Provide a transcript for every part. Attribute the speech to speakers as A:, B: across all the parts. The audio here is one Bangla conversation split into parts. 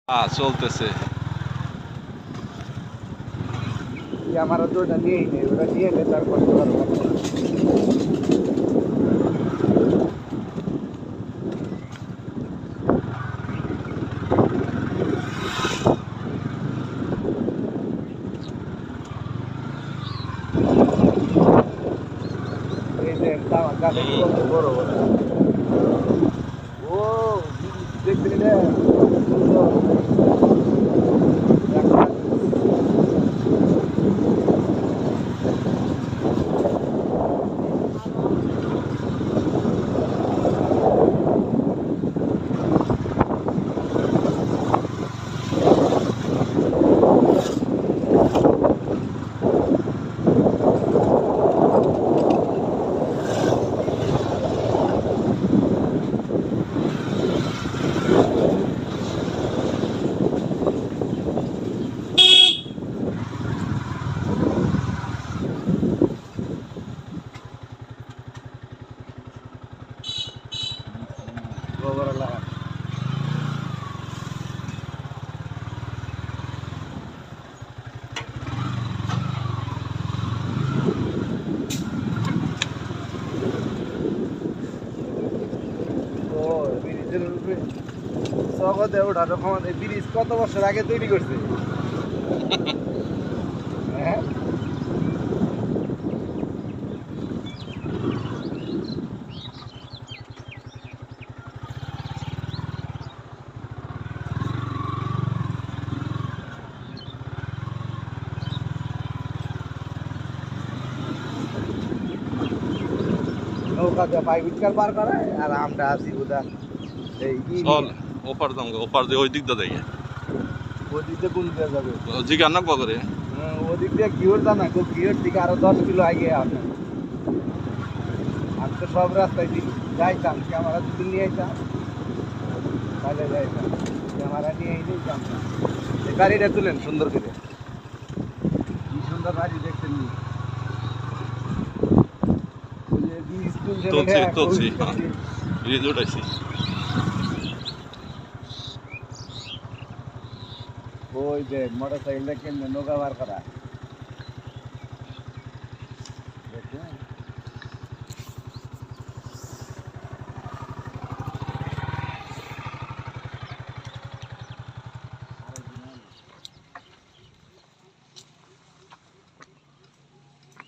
A: চলতেছে
B: আমার তো ওটা নিয়েই নেই, ওটা নিয়ে এলে তার কষ্ট করবো। এই যে আমার গাছে কত বড় বড় ও দেখতে রে গোবর লাগা জগতে ওঠার ক্ষমতা। এই ব্রিজ কত বছর আগে তৈরি করছে? হ্যাঁ নৌকা দিয়ে পাই বিচকাল পার করায় আর আমরা আছি বোধা এই
A: চল ওপার দিয়ে ওই দিক দিয়ে যাই
B: ওদিক দিয়ে কোন দিয়ে যাবে?
A: জিজ্ঞান না করে
B: ওদিক দিয়ে ঘিওর জানা ঘিওর থেকে আরো 10 কিলো আগে আপনার। আমি তো সব রাস্তায় যাইতাম, ক্যামেরা যদি নিয়ে আইতাম তাহলে যাইতাম, ক্যামেরা নিয়ে এলেই জানতাম। এই গাড়িটা তুলেন সুন্দর করে, কি সুন্দর গাড়ি দেখছেন।
A: তুলছি ব্রিজ উঠাইছি
B: ওই যে মোটর সাইকেলটা কেমনে নৌকা বার করা দেখছেন?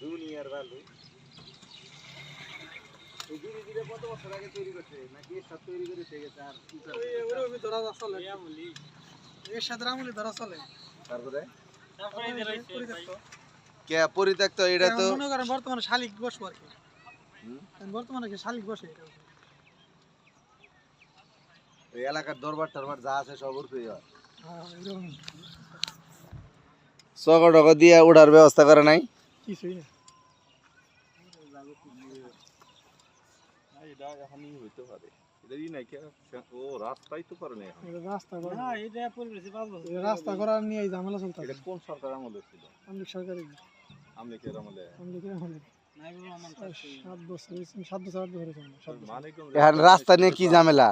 B: দুনিয়ার ভালো ধীরে ধীরে কত বছর আগে তৈরি করছে নাকি এর সাথে তৈরি করে থেকে গেছে? আর
C: এর সাথে রামুলি ধরা চলে।
B: তারপরে কে পরিত্যক্ত? এটা তো
C: মনে করেন বর্তমানে শালিক বসবো আর কি, বর্তমানে কি শালিক বসে এটা।
B: এই এলাকার দরবার টরবার যা আছে সব উঠে যায়। চক টক দিয়ে ওঠার ব্যবস্থা করে নাই
C: কিছুই না। রাস্তা করার নিয়ে ঝামেলা চলতেছে।
A: কোন সরকার আমলে ছিল?
C: আমলিক সরকারি
A: আমলিকের আমলে
C: 7 বছর 8 বছর হয়েছে।
B: এখন রাস্তা নিয়ে কি ঝামেলা?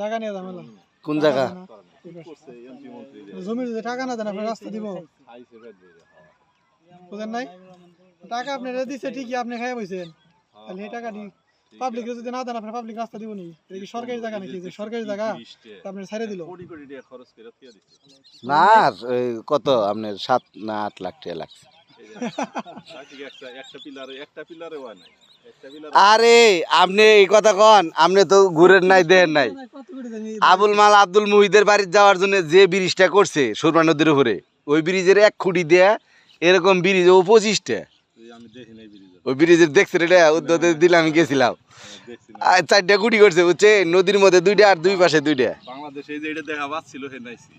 C: জায়গা নিয়ে ঝামেলা।
B: কোন জায়গা?
C: জমির যে টাকা না দেন আপনি রাস্তা দিব বুঝেন নাই? টাকা আপনি দিচ্ছে ঠিকই, আপনি খাই বইছেন, তাহলে এই টাকা পাবলিক যদি না দেন আপনার পাবলিক রাস্তা দিব নি? এটা কি সরকারি জায়গা নাকি? যে সরকারি জায়গা আপনি ছাইড়ে দিল
B: না কত আপনার 7 না 8 লাখ টাকা লাগছে। আরে আপনি এই কথা কন, আপনি তো ঘুরেন নাই দেন নাই। আবুল মাল আব্দুল মুহিদের বাড়ি যাওয়ার জন্য যে ব্রিজটা করছে সুরমা নদীর উপরে, ওই ব্রিজের 1 খুঁটি দেয়া এরকম ব্রিজ ও 25টা। ওই ব্রিজের দেখছেন? এটা উদ্যোগে দিলে আমি গেছিলাম। 4টা খুঁটি করছে বুঝছে, নদীর মধ্যে 2টা আর 2 পাশে 2টা।
A: বাংলাদেশে যে এটা দেখা পাচ্ছিল হে নাইছি।